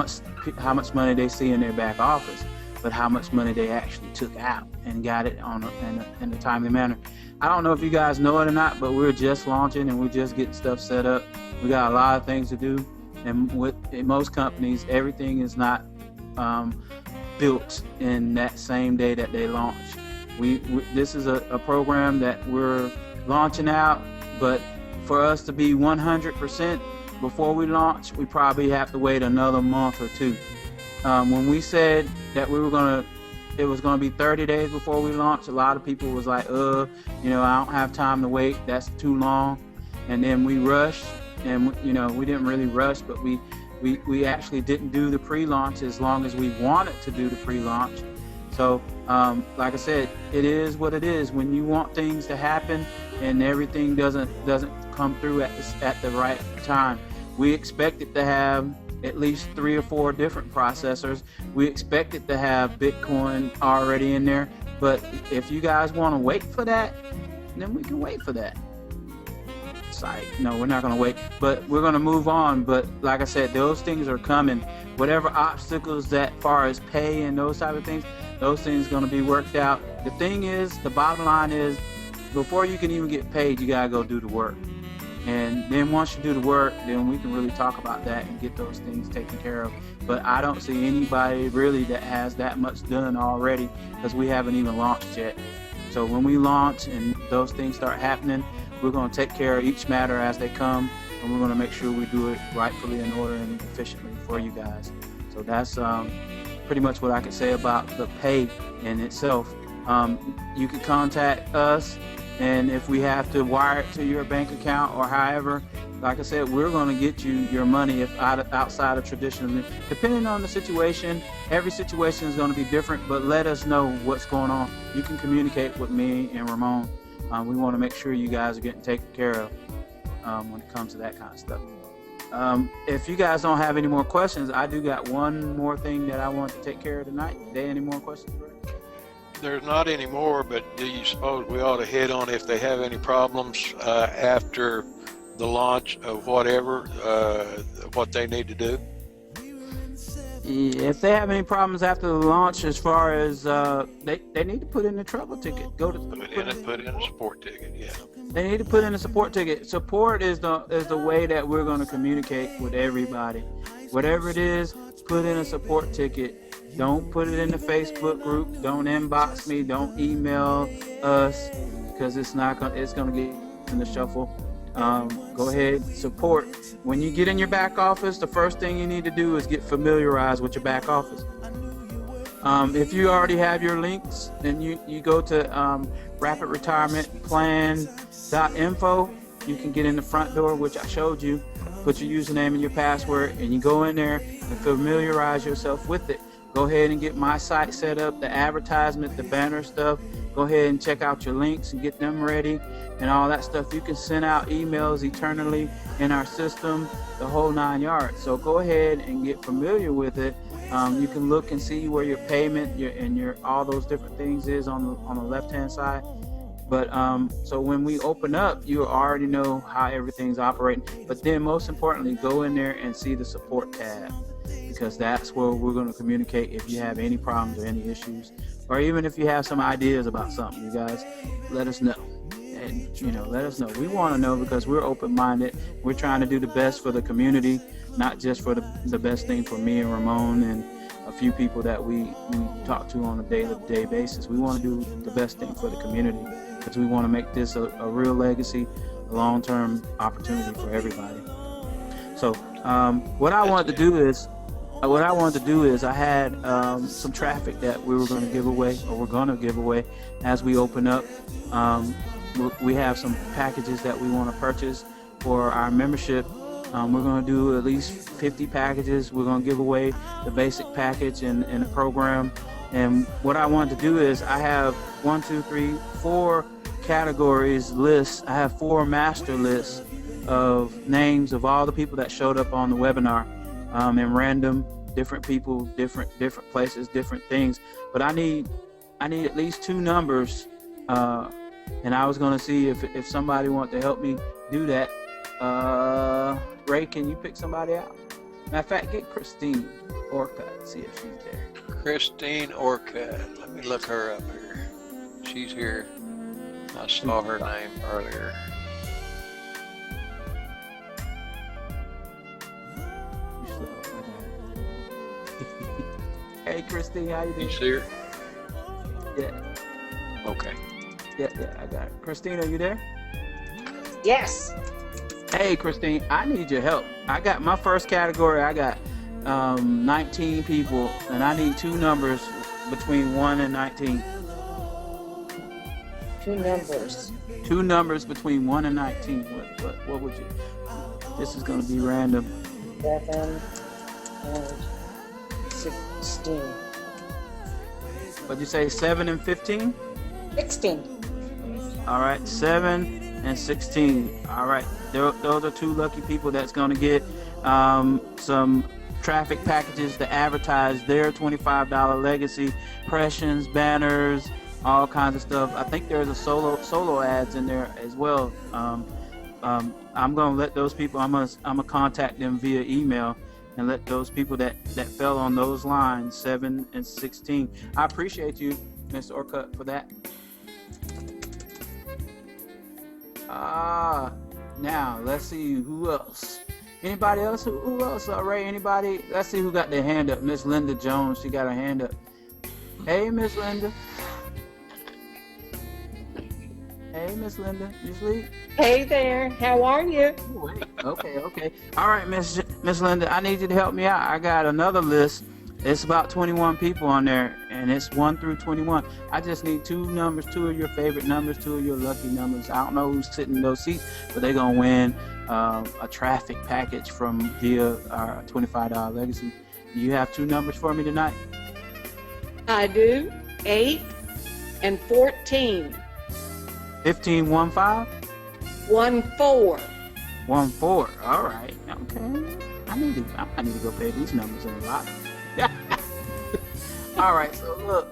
much money they see in their back office, but how much money they actually took out and got it in a timely manner. I don't know if you guys know it or not, but we're just launching and we're just getting stuff set up. We got a lot of things to do, and in most companies, everything is not built in that same day that they launch. This is a program that we're launching out, but for us to be 100% before we launch, we probably have to wait another month or two. When we said that it was gonna be 30 days before we launched, a lot of people was like, I don't have time to wait. That's too long. And then we rushed, and we didn't really rush, but we actually didn't do the pre-launch as long as we wanted to do the pre-launch. So, like I said, it is what it is. When you want things to happen and everything doesn't come through at the right time, we expect it to have at least 3 or 4 different processors. We expect it to have Bitcoin already in there. But if you guys want to wait for that, then we can wait for that. No, we're not going to wait, but we're going to move on. But like I said, those things are coming. Whatever obstacles that far as pay and those type of things, those things are going to be worked out. The thing is, the bottom line is, before you can even get paid, you got to go do the work. And then once you do the work, then we can really talk about that and get those things taken care of. But I don't see anybody really that has that much done already, because we haven't even launched yet. So when we launch and those things start happening, we're going to take care of each matter as they come, and we're going to make sure we do it rightfully in order and efficiently for you guys. So that's pretty much what I can say about the pay in itself. You can contact us, and if we have to wire it to your bank account or however, like I said, we're going to get you your money outside of traditional. Depending on the situation, every situation is going to be different, but let us know what's going on. You can communicate with me and Ramon. We want to make sure you guys are getting taken care of when it comes to that kind of stuff. If you guys don't have any more questions, I do got one more thing that I want to take care of tonight. Are there any more questions, Greg? There's not any more, but do you suppose we ought to hit on if they have any problems after the launch of whatever, what they need to do? If they have any problems after the launch, as far as they need to put in a trouble ticket. Put in a support ticket. Yeah. They need to put in a support ticket. Support is the way that we're going to communicate with everybody. Whatever it is, put in a support ticket. Don't put it in the Facebook group. Don't inbox me. Don't email us, because it's going to get in the shuffle. Go ahead, support. When you get in your back office, the first thing you need to do is get familiarized with your back office. If you already have your links, then you go to rapidretirementplan.info. You can get in the front door, which I showed you. Put your username and your password, and you go in there and familiarize yourself with it. Go ahead and get my site set up, the advertisement, the banner stuff. Go ahead and check out your links and get them ready and all that stuff. You can send out emails eternally in our system, the whole 9 yards. So go ahead and get familiar with it. You can look and see where your payment and your all those different things is on the left-hand side. But so when we open up, you already know how everything's operating. But then most importantly, go in there and see the support tab, because that's where we're going to communicate if you have any problems or any issues, or even if you have some ideas about something. You guys, let us know. And, let us know. We want to know because we're open-minded. We're trying to do the best for the community, not just for the best thing for me and Ramon and a few people that we talk to on a day-to-day basis. We want to do the best thing for the community because we want to make this a real legacy, a long-term opportunity for everybody. So what I wanted to do is I had some traffic that we were going to give away, or we're going to give away as we open up. We have some packages that we want to purchase for our membership. We're going to do at least 50 packages. We're going to give away the basic package in the program. And what I wanted to do is I have 4 categories lists. I have 4 master lists of names of all the people that showed up on the webinar, in random, different people, different places, different things. But I need at least 2 numbers, and I was going to see if somebody wanted to help me do that. Ray, can you pick somebody out? Matter of fact, get Christine Orcutt, see if she's there. Christine Orcutt. Let me look her up here. She's here. I saw her name earlier. Hey, Christine, how you doing? You see her? Yeah. Okay. Yeah, I got it. Christine, are you there? Yes. Hey, Christine, I need your help. I got my first category. I got 19 people, and I need 2 numbers between 1 and 19. 2 numbers. 2 numbers between 1 and 19. What would you? This is going to be random. 7 and 16. What'd you say? 7 and 15? 16. All right, 7 and 16. All right, those are 2 lucky people that's going to get some traffic packages to advertise their $25 legacy impressions, banners, all kinds of stuff. I think there's a solo ads in there as well. I'm going to let those people. I'm gonna contact them via email and let those people that fell on those lines, 7 and 16. I appreciate you, Mr. Orcutt, for that. Now let's see who else. Anybody else? Who else? Ray? Anybody? Let's see who got their hand up. Miss Linda Jones. She got her hand up. Hey, Miss Linda. Hey, Miss Linda. You sleep? Hey there. How are you? Okay. All right, Miss Linda. I need you to help me out. I got another list. It's about 21 people on there, and it's 1 through 21. I just need 2 numbers, 2 of your favorite numbers, 2 of your lucky numbers. I don't know who's sitting in those seats, but they're going to win a traffic package via our $25 legacy. Do you have 2 numbers for me tonight? I do. 8 and 14. 15, 1, 5? 1, 4. 1, 4. All right. Okay. I need to go pay these numbers in the lottery. All right, so look,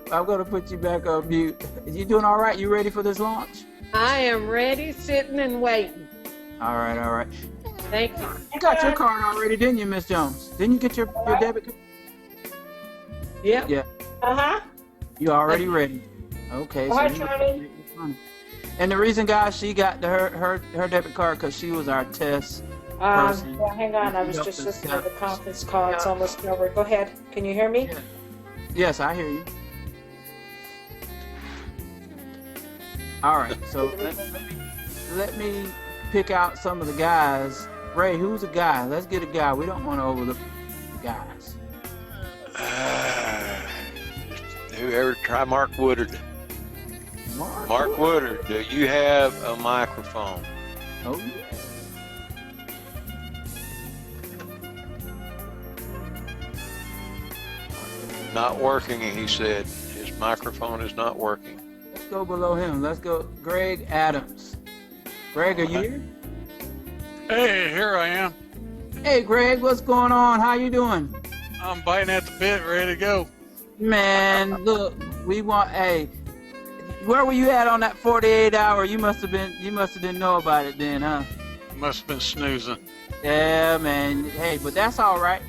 I'm gonna put you back on mute. You doing all right? You ready for this launch? I am ready, sitting and waiting. All right. Thank you. You got your card already, didn't you, Miss Jones? Didn't you get your debit card? Yep. Yeah. You already ready? Okay. Hi, So Charlie. and the reason, guys, she got her debit card because she was our test person. Well, hang on. I was just listening to the conference call. It's almost over. Go ahead. Can you hear me? Yeah. Yes, I hear you. All right, so let me pick out some of the guys. Ray, who's a guy? Let's get a guy. We don't want to overlook the guys. Whoever, try Mark Woodard. Mark Woodard, do you have a microphone? Oh, yeah. Not working, he said. His microphone is not working. Let's go below him. Let's go Greg Adams. Greg, are you here? Hey, here I am. Hey, Greg, what's going on? How you doing? I'm biting at the bit, ready to go. Man, look, we want, hey, where were you at on that 48 hour? You must have didn't know about it then, huh? Must have been snoozing. Yeah, man. Hey, but that's all right.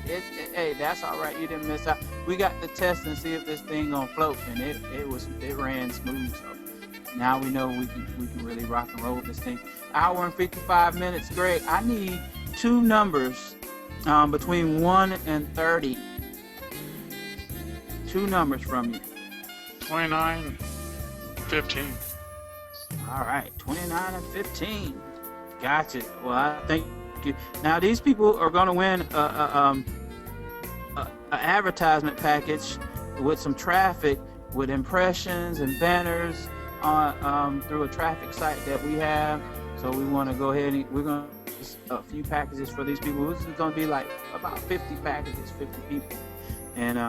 Hey, that's all right. You didn't miss out. We got to test and see if this thing gonna float, and it ran smooth. So now we know we can really rock and roll with this thing. Hour and 55 minutes. Greg, I need two numbers between 1 and 30. Two numbers from you. 29, 15. All right, 29 and 15. Gotcha. Well, I think you. Now these people are going to win a advertisement package with some traffic, with impressions and banners through a traffic site that we have. So we want to go ahead and we're going to a few packages for these people. This is going to be like about 50 packages, 50 people. And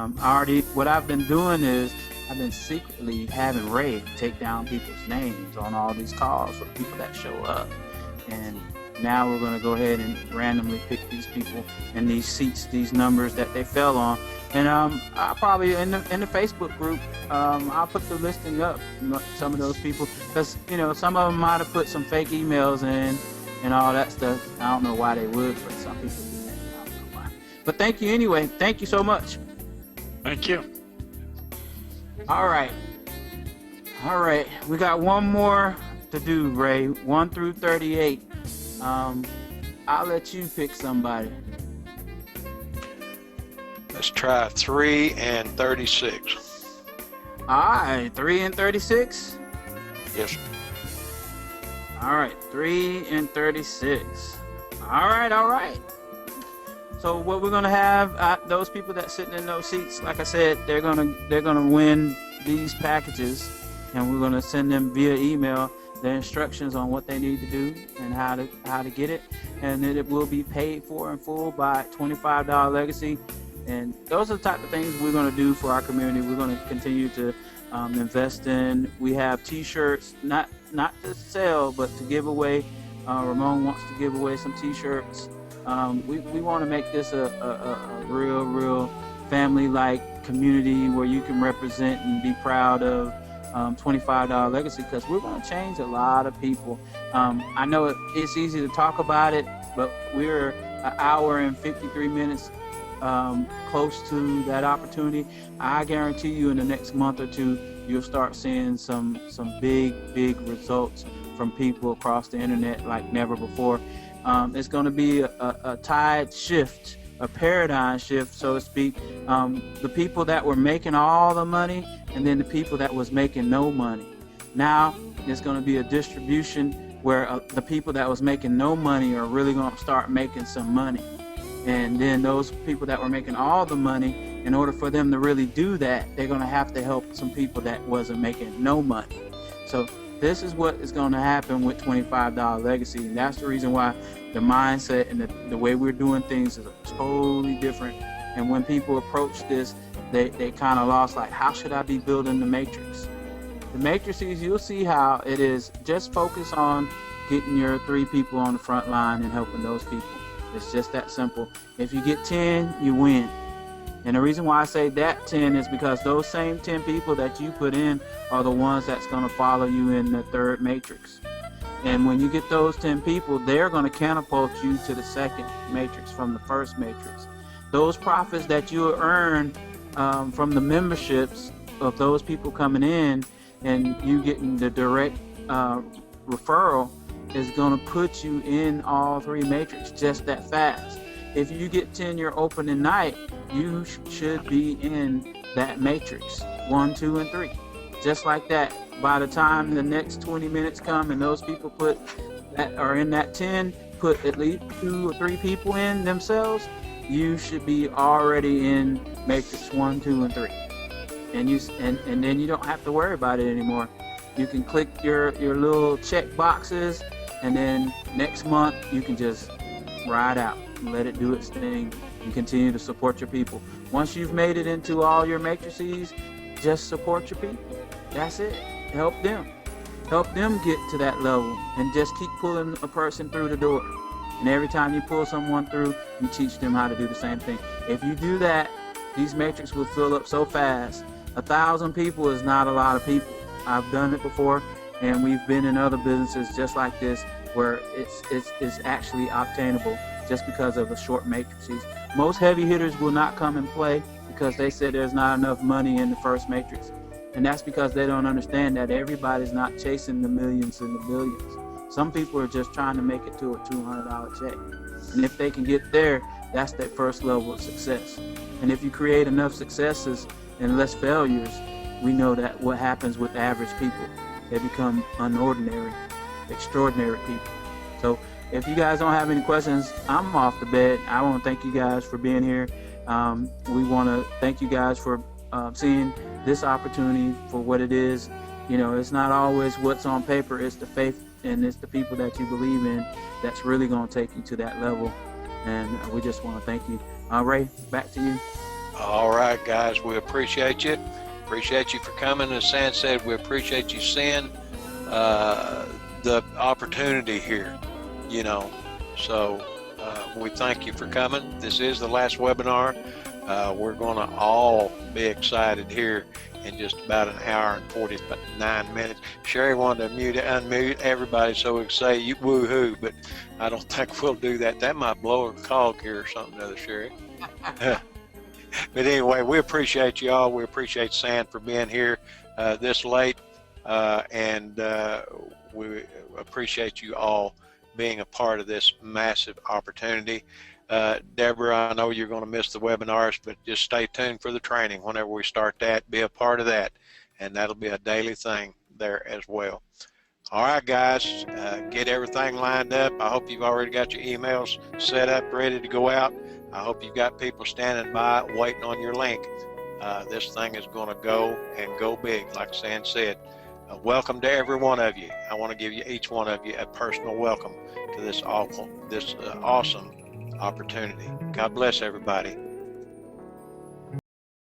what I've been doing is I've been secretly having Ray take down people's names on all these calls for people that show up. And now we're going to go ahead and randomly pick these people and these seats, these numbers that they fell on. And I'll probably in the Facebook group, I'll put the listing up, some of those people, because some of them might have put some fake emails in and all that stuff. I don't know why they would, but some people do that. I don't know why. But thank you anyway. Thank you so much. Thank you. All right. We got one more to do, Ray. 1 through 38. I'll let you pick somebody. Let's try 3 and 36. All right, 3 and 36. Yes, sir. All right, 3 and 36. All right. So what we're gonna have, those people that sitting in those seats, like I said, they're gonna win these packages, and we're gonna send them via email the instructions on what they need to do and how to get it, and then it will be paid for in full by $25 Legacy. And those are the type of things we're going to do for our community. We're going to continue to invest in. We have T-shirts, not to sell, but to give away. Ramon wants to give away some T-shirts. We want to make this a real family-like community where you can represent and be proud of $25 Legacy, because we're going to change a lot of people. I know it's easy to talk about it, but we're an hour and 53 minutes close to that opportunity. I guarantee you in the next month or two, you'll start seeing some big results from people across the internet like never before. It's going to be a tide shift, a paradigm shift, so to speak. The people that were making all the money, and then the people that was making no money. Now there's going to be a distribution where the people that was making no money are really going to start making some money. And then those people that were making all the money, in order for them to really do that, they're going to have to help some people that wasn't making no money. So this is what is going to happen with $25 Legacy. And that's the reason why the mindset and the way we're doing things is totally different. And when people approach this, they kind of lost, like, how should I be building the matrix? The matrices, you'll see how it is. Just focus on getting your 3 people on the front line and helping those people. It's just that simple. If you get 10, you win. And the reason why I say that 10 is because those same 10 people that you put in are the ones that's going to follow you in the third matrix. And when you get those 10 people, they're going to catapult you to the second matrix from the first matrix. Those profits that you earn from the memberships of those people coming in and you getting the direct referral is going to put you in all 3 matrix just that fast. If you get 10 your opening night, you should be in that matrix 1, 2, and 3. Just like that. By the time the next 20 minutes come and those people that are in that 10 put at least 2 or 3 people in themselves, you should be already in matrix 1, 2, and 3. And then you don't have to worry about it anymore. You can click your little check boxes, and then next month you can just ride out and let it do its thing and continue to support your people. Once you've made it into all your matrices, just support your people. That's it. Help them get to that level, and just keep pulling a person through the door. And every time you pull someone through, you teach them how to do the same thing. If you do that, these matrices will fill up so fast. 1,000 people is not a lot of people. I've done it before, and we've been in other businesses just like this where it's actually obtainable just because of the short matrices. Most heavy hitters will not come and play because they said there's not enough money in the first matrix. And that's because they don't understand that everybody's not chasing the millions and the billions. Some people are just trying to make it to a $200 check. And if they can get there, that's their first level of success. And if you create enough successes and less failures, we know that what happens with average people, they become unordinary, extraordinary people. So if you guys don't have any questions, I'm off the bed. I want to thank you guys for being here. We want to thank you guys for seeing this opportunity for what it is. You know, it's not always what's on paper, it's the faith and it's the people that you believe in that's really going to take you to that level. And we just want to thank you. Ray, back to you. All right, guys, we appreciate you. Appreciate you for coming. As Sam said, we appreciate you seeing the opportunity here, you know. So we thank you for coming. This is the last webinar. We're going to all be excited here in just about an hour and 49 minutes. Sherry wanted to unmute everybody so we could say you woo-hoo, but I don't think we'll do that. That might blow a cog here or something, other Sherry. But anyway, we appreciate you all. We appreciate Sam for being here this late, and we appreciate you all being a part of this massive opportunity. Deborah, I know you're going to miss the webinars, but just stay tuned for the training. Whenever we start that, be a part of that, and that'll be a daily thing there as well. All right, guys, get everything lined up. I hope you've already got your emails set up, ready to go out. I hope you've got people standing by waiting on your link. This thing is going to go and go big, like Sam said. Welcome to every one of you. I want to give you, each one of you, a personal welcome to this awesome opportunity. God bless everybody.